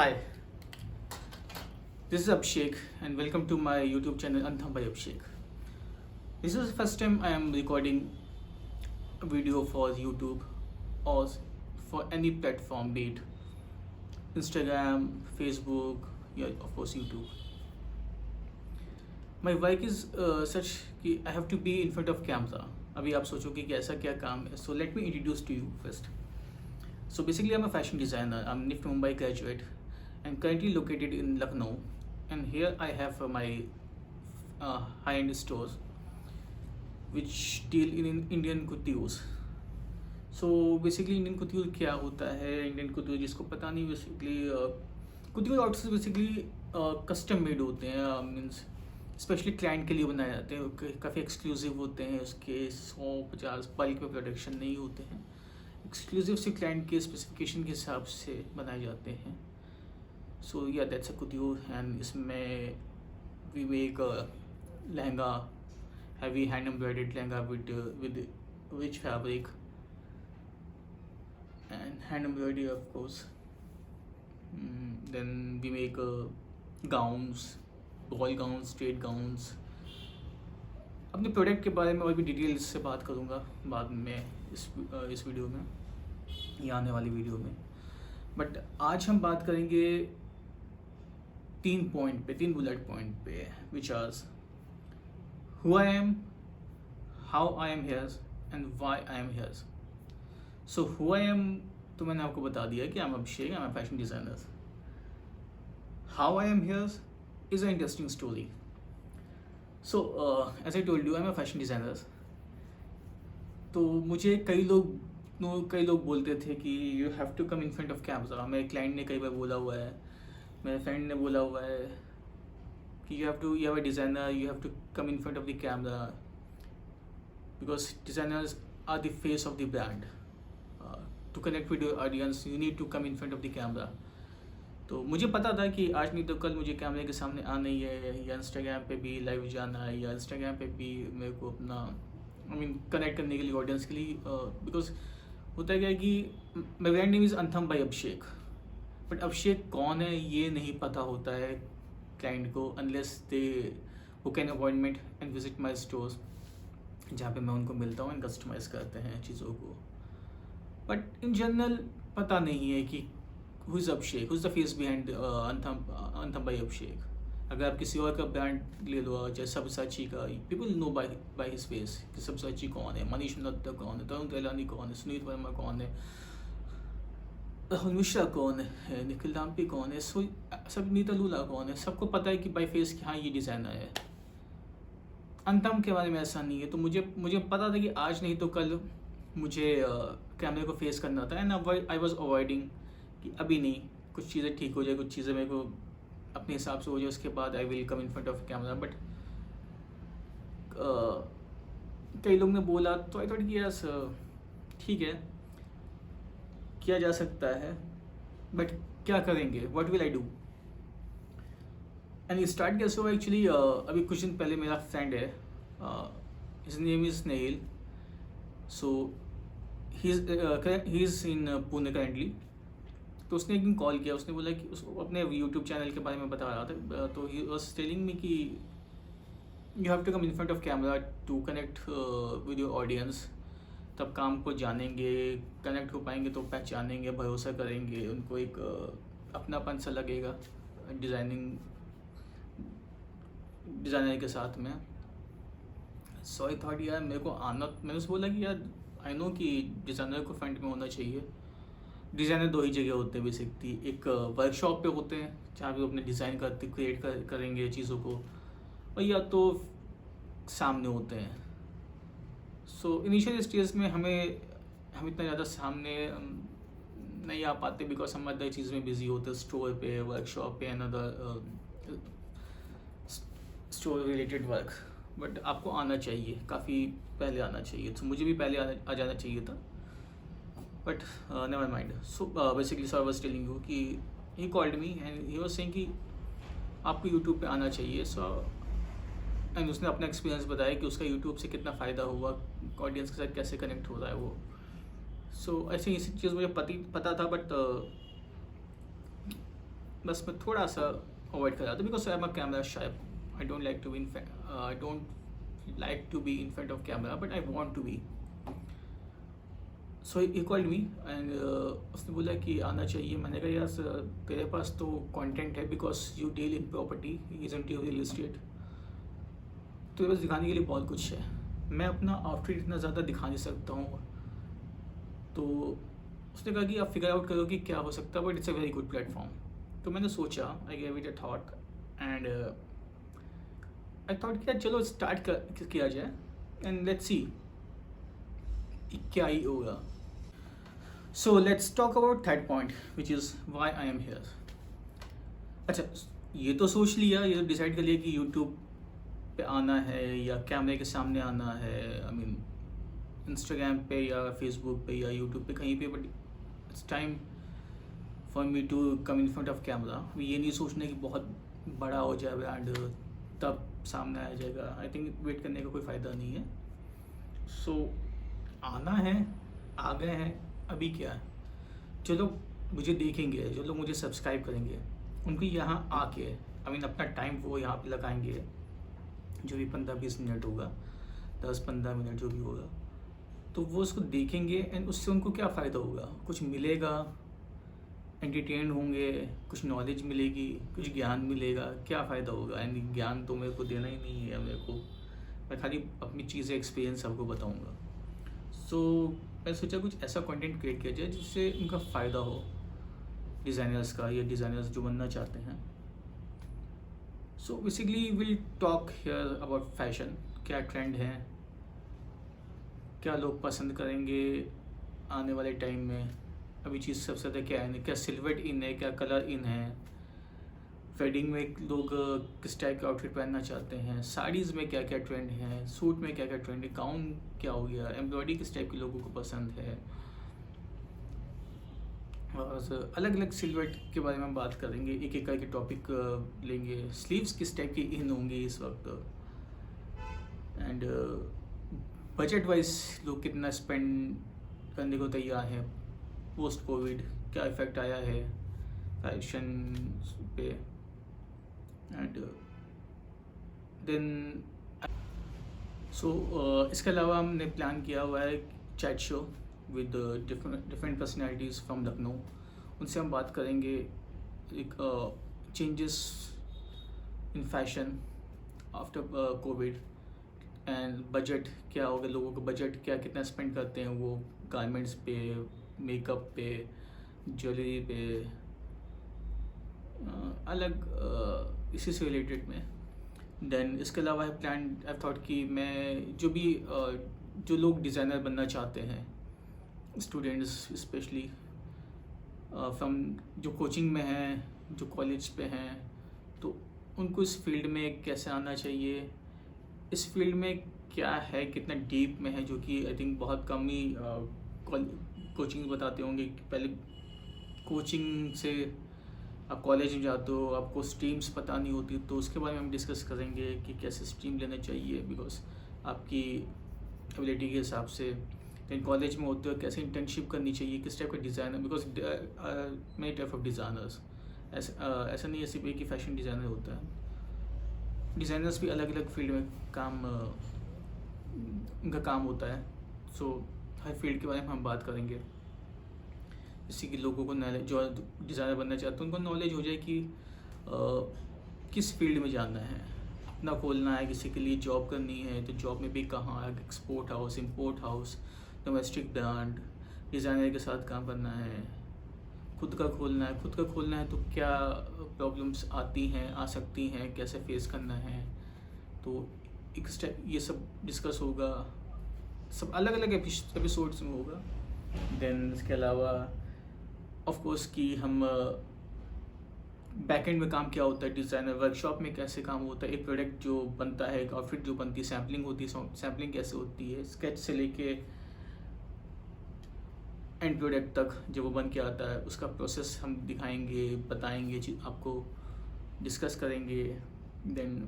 Hi, this is Abhishek and welcome to my YouTube channel Antham by Abhishek. This is the first time I am recording a video for YouTube or for any platform, be it Instagram, Facebook, yeah, of course YouTube. My work is such कि I have to be in front of camera. अभी आप सोचोगे कि ऐसा क्या काम है. So let me introduce to you first. So basically I'm a fashion designer. I'm NIFT Mumbai graduate and currently located in Lucknow. And here I have my high-end stores which deal in Indian couture. So basically Indian couture क्या होता है? Indian couture जिसको पता नहीं, basically couture outfits basically custom made होते हैं, means specially client के लिए बनाए जाते हैं, काफ़ी एक्सक्लूसिव होते हैं, उसके 100-50 बल्क में प्रोडक्शन नहीं होते हैं, एक्सक्लूसिव से क्लाइंट के स्पेसिफिकेशन के हिसाब से बनाए जाते हैं. सो या दैट्स अ couture एंड इसमें we make lehenga, heavy hand embroidered lehenga with rich fabric and hand embroidery of course. Then we make gowns, ball gowns, straight gowns. अपने प्रोडक्ट के बारे में और भी डिटेल्स से बात करूँगा बाद में इस वीडियो में या आने वाली वीडियो में. बट आज हम बात करेंगे 3 बुलेट पॉइंट पे, which are who I am, how I am here and why I am here. So who I am तो मैंने आपको बता दिया कि I am Abhishek, I am fashion designer. How I am here is a interesting story. So as I told you, I am a fashion designer. तो मुझे कई लोग बोलते थे कि you have to come in front of camera. मेरे client ने कई बार बोला हुआ है, मेरे फ्रेंड ने बोला हुआ है कि you have a designer, you have to come in front of the camera because designers are the face of the brand. To connect with your audience you need to come in front of the camera. तो मुझे पता था कि आज नहीं तो कल मुझे कैमरे के सामने आना ही है, या इंस्टाग्राम पे भी लाइव जाना है, या इंस्टाग्राम पे भी मेरे को अपना कनेक्ट करने के लिए ऑडियंस के लिए. बिकॉज होता है क्या कि my brand name is anthem by Abhishek, but Abhishek कौन है ये नहीं पता होता है क्लाइंट को unless they book an appointment and visit my stores, जहाँ पे मैं उनको मिलता हूँ एंड कस्टमाइज़ करते हैं चीज़ों को. बट इन जनरल पता नहीं है कि who is Abhishek, who is the face behind anthem by Abhishek. अगर आप किसी और का ब्रांड ले लो, जैसे सब्यसाची का, people know by his face कि सब्यसाची कौन है, मनीष मल्होत्रा कौन है, तरुण तैलानी कौन है, सुनीत वर्मा कौन है, राहुल मिश्रा कौन है, निखिल दाम्पी कौन है, सब नीता लूला कौन है. सबको पता है कि बाय फेस कि हाँ ये डिज़ाइनर है. अंतम के बारे में ऐसा नहीं है. तो मुझे पता था कि आज नहीं तो कल मुझे कैमरे को फेस करना था एंड आई वॉज अवॉइडिंग कि अभी नहीं, कुछ चीज़ें ठीक हो जाए, कुछ चीज़ें मेरे को अपने हिसाब से हो जाए, उसके बाद I will come in front of camera. But कई लोग ने बोला तो आई थॉट कि यस ठीक है, किया जा सकता है, बट क्या करेंगे, what will I do. And start कैसे हुआ एक्चुअली, अभी कुछ दिन पहले मेरा फ्रेंड है, his name is Snehil. So he is in Pune currently. तो उसने एक दिन कॉल किया, उसने बोला कि उसको अपने यूट्यूब चैनल के बारे में बता रहा था. तो ही वॉज टेलिंग मी कि you have to come in front of camera to connect with your audience. तब काम को जानेंगे, कनेक्ट हो पाएंगे तो पहचानेंगे, भरोसा करेंगे, उनको एक अपनापन सा लगेगा डिज़ाइनर के साथ में. सो आई थॉट यार मेरे को आना, मैंने उससे बोला कि यार आई नो कि डिज़ाइनर को फ्रंट में होना चाहिए. डिज़ाइनर दो ही जगह होते हैं बेसिकली, एक वर्कशॉप पे होते हैं जहाँ पे अपने डिज़ाइन करते क्रिएट करेंगे चीज़ों को, और या तो सामने होते हैं. सो इनिशियल स्टेज में हम इतना ज़्यादा सामने नहीं आ पाते बिकॉज हम अदर चीज़ में बिजी होते हैं, स्टोर पे, वर्कशॉप पे and other store related work. But आपको आना चाहिए, काफ़ी पहले आना चाहिए. तो मुझे भी पहले आ जाना चाहिए था, but never mind. So basically sir was telling you कि he called me and he was saying कि आपको यूट्यूब पे आना चाहिए. सो एंड उसने अपना एक्सपीरियंस बताया कि उसका यूट्यूब से कितना फ़ायदा हुआ, ऑडियंस के साथ कैसे कनेक्ट हो रहा है वो. सो ऐसे इसी चीज़ मुझे पता था. बट बस मैं थोड़ा सा अवॉइड कर रहा था because I am a camera shy. I don't like to be I don't like to be in front of camera but I want to be. So he called me and उसने बोला कि आना चाहिए. मैंने कहा यार तेरे पास तो कंटेंट है because you deal in property isn't you real estate. तो बस दिखाने के लिए बहुत कुछ है. मैं अपना आउटफिट इतना ज़्यादा दिखा नहीं सकता हूँ. तो उसने कहा कि आप फिगर आउट करो कि क्या हो सकता है but it's a very good platform. तो मैंने सोचा I gave it a thought and I thought कि यार चलो स्टार्ट किया जाए एंड लेट्स सी क्या ही होगा. So let's talk about third point which is why I am here. अच्छा, ये तो सोच लिया, ये तो डिसाइड कर लिया कि यूट्यूब पे आना है या कैमरे के सामने आना है. आई मीन इंस्टाग्राम पे या फेसबुक पे या यूट्यूब पे कहीं पे. But it's time for me to come in front of camera. ये नहीं सोचना कि बहुत बड़ा हो जाए ब्रांड तब सामने आ जाएगा. आई थिंक वेट करने का कोई फ़ायदा नहीं है. सो आना है, आ गए हैं, अभी क्या है. जो लोग मुझे देखेंगे, जो लोग मुझे सब्सक्राइब करेंगे, उनको यहाँ आके आई मीन अपना टाइम वो यहाँ पे लगाएंगे, जो भी 15-20 मिनट होगा, 10-15 मिनट जो भी होगा, तो वो उसको देखेंगे एंड उससे उनको क्या फ़ायदा होगा. कुछ मिलेगा, एंटरटेन होंगे, कुछ नॉलेज मिलेगी, कुछ ज्ञान मिलेगा. क्या फ़ायदा होगा. एंड ज्ञान तो मेरे को देना ही नहीं है. मेरे को मैं खाली अपनी चीज़ें एक्सपीरियंस आपको बताऊँगा. सो मैं सोचा कुछ ऐसा कंटेंट क्रिएट किया जाए जिससे उनका फ़ायदा हो, डिज़ाइनर्स का या डिज़ाइनर्स जो बनना चाहते हैं. So basically will talk here about fashion. क्या ट्रेंड है, क्या लोग पसंद करेंगे आने वाले टाइम में. अभी चीज़ सबसे ज़्यादा क्या है, क्या सिल्हूट इन है, क्या कलर इन है. वेडिंग में लोग किस टाइप का आउटफिट पहनना चाहते हैं. साड़ीज़ में क्या क्या ट्रेंड है, सूट में क्या क्या ट्रेंड है, गाउन क्या हो गया, एम्ब्रॉयडरी किस टाइप के लोगों को पसंद है. और अलग अलग सिल्हूट के बारे में हम बात करेंगे. एक एक करके टॉपिक लेंगे. स्लीव्स किस टाइप की इन होंगी इस वक्त. एंड बजट वाइज लोग कितना स्पेंड करने को तैयार हैं. पोस्ट कोविड क्या इफ़ेक्ट आया है फैशन पे. एंड देन सो इसके अलावा हमने प्लान किया हुआ है chat show with different personalities from Lucknow. उनसे हम बात करेंगे एक changes in fashion after Covid and budget क्या होगा. लोगों का बजट क्या, कितना स्पेंड करते हैं वो गारमेंट्स पे, मेकअप पे, ज्वेलरी पे, अलग इसी से रिलेटेड में. देन इसके अलावा है प्लान आई थॉट कि मैं जो भी जो लोग डिज़ाइनर बनना चाहते हैं, स्टूडेंट्स स्पेशली फ्रॉम जो कोचिंग में हैं, जो कॉलेज पे हैं, तो उनको इस फील्ड में कैसे आना चाहिए, इस फील्ड में क्या है, कितना डीप में है, जो कि आई थिंक बहुत कम ही कोचिंग बताते होंगे. पहले कोचिंग से आप कॉलेज में जाते हो, आपको स्ट्रीम्स पता नहीं होती, तो उसके बारे में हम डिस्कस करेंगे कि कैसे स्ट्रीम लेना चाहिए बिकॉज आपकी एबिलिटी के हिसाब से. देन कॉलेज में होते हो कैसे इंटर्नशिप करनी चाहिए, किस टाइप का designer, because many type of designers. ऐसा नहीं है सिर्फ एक ही फैशन डिज़ाइनर होता है. डिज़ाइनर्स भी अलग अलग फील्ड में उनका काम होता है. सो हर फील्ड के बारे में हम बात करेंगे, जिससे कि लोगों को नॉलेज, जो डिज़ाइनर बनना चाहते हैं उनको नॉलेज हो जाए कि किस फील्ड में जाना है. अपना खोलना है, किसी के लिए जॉब करनी है तो जॉब में भी कहाँ, export house, import house, domestic brand, designer के साथ काम करना है. खुद का खोलना है तो क्या प्रॉब्लम्स आती हैं, आ सकती हैं, कैसे फेस करना है. तो एक स्टेप ये सब डिस्कस होगा, सब अलग अलग एपिसोड्स में होगा. देन इसके अलावा ऑफ कोर्स कि हम बैकएंड में काम क्या होता है, डिज़ाइनर वर्कशॉप में कैसे काम होता है, एक प्रोडक्ट जो बनता है, एक आउटफिट जो बनती है, सैम्पलिंग होती है, सैम्पलिंग कैसे होती है, स्केच से लेके एंड प्रोडक्ट तक जब वो बन के आता है उसका प्रोसेस हम दिखाएंगे, बताएंगे, आपको डिस्कस करेंगे. देन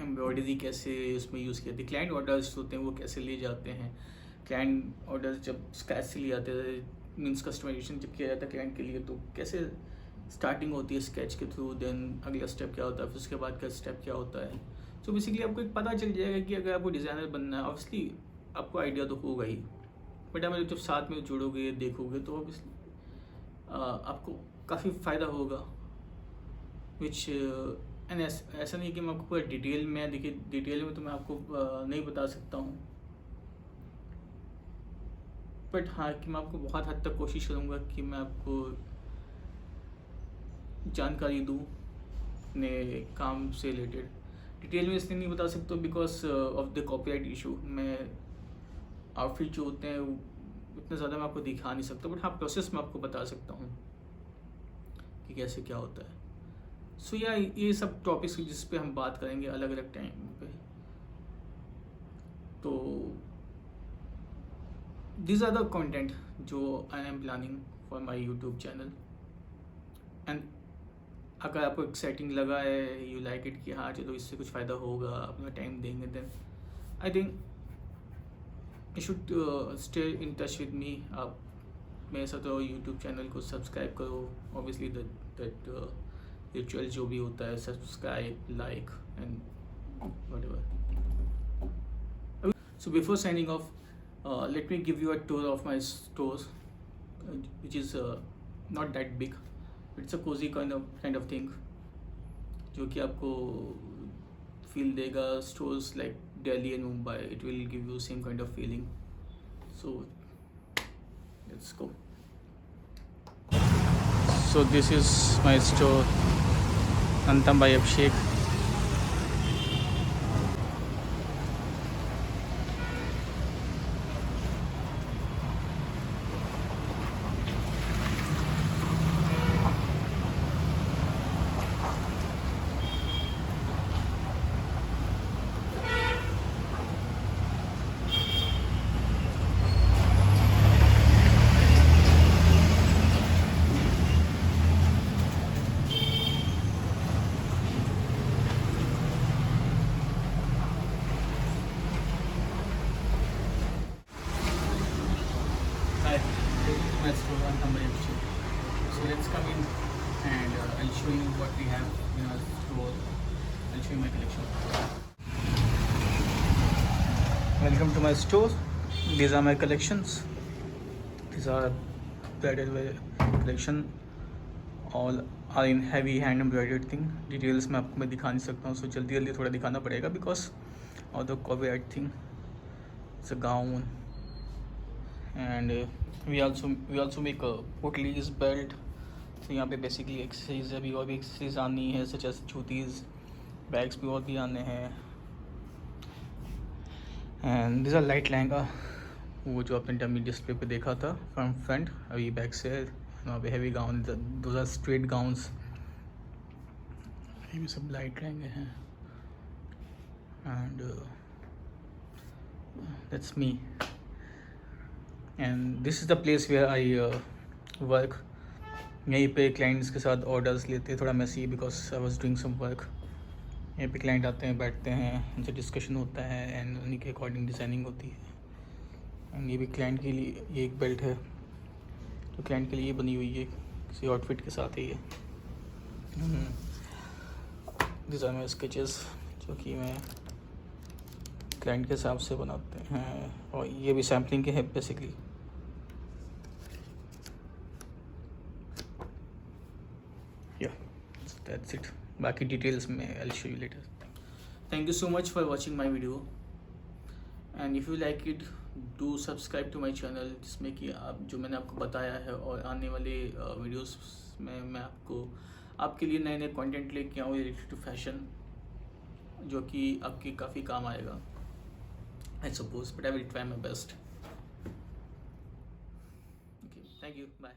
एम्ब्रॉयडरी कैसे उसमें यूज़ किया, क्लाइंट ऑर्डर्स होते हैं वो कैसे लिए जाते हैं. क्लाइंट ऑर्डर्स जब स्क्रैच से लिए जाते हैं मीन्स कस्टमाइजेशन जब किया जाता है क्लाइंट के लिए, तो कैसे स्टार्टिंग होती है स्केच के थ्रू, देन अगला स्टेप क्या होता है, फिर उसके बाद का स्टेप क्या होता है। सो बेसिकली आपको एक पता चल जाएगा कि अगर आपको डिज़ाइनर बनना है, ऑब्वियसली आपको आइडिया तो होगा ही, बट आप जब साथ में जुड़ोगे देखोगे तो ऑब्वियसली आपको काफ़ी फ़ायदा होगा। विच एंड ऐसा नहीं कि मैं आपको पूरा डिटेल में, देखिए डिटेल में तो मैं आपको नहीं बता सकता हूँ, बट हाँ कि मैं आपको बहुत हद तक कोशिश करूँगा कि मैं आपको जानकारी दूँ अपने काम से रिलेटेड। डिटेल में इसलिए नहीं बता सकता because of the copyright issue. मैं आउटफिट जो होते हैं इतना ज़्यादा मैं आपको दिखा नहीं सकता, बट हाँ प्रोसेस मैं आपको बता सकता हूँ कि कैसे क्या होता है। सो या ये सब टॉपिक्स जिस पे हम बात करेंगे अलग अलग टाइम पे। तो दिस आर द कंटेंट जो I am planning for my YouTube channel. And अगर आपको एक्साइटिंग लगा है, यू लाइक इट कि हाँ चलो इससे कुछ फ़ायदा होगा, अपना टाइम देंगे, then I think you should stay in touch with me. आप मेरे साथ तो यूट्यूब चैनल को सब्सक्राइब करो, ऑब्वियसली दैट रिचुअल जो भी होता है, subscribe, like and whatever. So before signing off, let me give you a tour of my stores, which is not that big. It's a cozy kind of thing, जो कि आपको feel देगा. Stores like Delhi and Mumbai, it will give you same kind of feeling. So let's go. So this is my store, Antam by Abhishek. Hi, my store Antam by Abhishek. So let's come in and I'll show you what we have in our store. I'll show you my collection. Welcome to my store. These are my collections. These are bridal wear collection. All are in heavy hand embroidered thing. Details में आपको मैं दिखा नहीं सकता हूँ, so जल्दी जल्दी थोड़ा दिखाना पड़ेगा because of the copyright thing. It's a gown, and we also make a putlis, belt. तो यहाँ पे बेसिकली एक्सेसरीज अभी और भी एक्सेसरीज आनी है, सच एज जूतीज़, बैग्स भी और भी आने हैं। And this are light lehenga, वो जो आपने डमी डिस्प्ले पे देखा था फ्रम फ्रंट, अभी बैक से वहाँ पे heavy gown, those are straight gowns, ये भी सब लाइट लहंगे हैं। And that's me, and this is the place where I work. यहीं पे क्लाइंट्स के साथ ऑर्डर्स लेते हैं, थोड़ा messy because I was doing some work. यहाँ पे क्लाइंट आते हैं, बैठते हैं, उनसे डिस्कशन होता है एंड उन्हीं के अकॉर्डिंग डिज़ाइनिंग होती है। एंड ये भी क्लाइंट के लिए, ये एक बेल्ट है तो क्लाइंट के लिए बनी हुई है, किसी आउटफिट के साथ है ये। दिस आर माय स्केचेस जो कि मैं क्लाइंट के हिसाब से बनाते हैं, और ये भी सैम्पलिंग के हैं बेसिकली। That's it. बाकी डिटेल्स में I'll show you later. Thank you so much for watching my video, and if you like it, do subscribe to my channel, जिसमें कि आप जो मैंने आपको बताया है, और आने वाले वीडियोस में मैं आपके लिए नए नए कंटेंट लेके आऊँ रिलेटेड टू फैशन, जो कि आपके काफ़ी काम आएगा I suppose, but I will try my best. Okay, thank you, bye.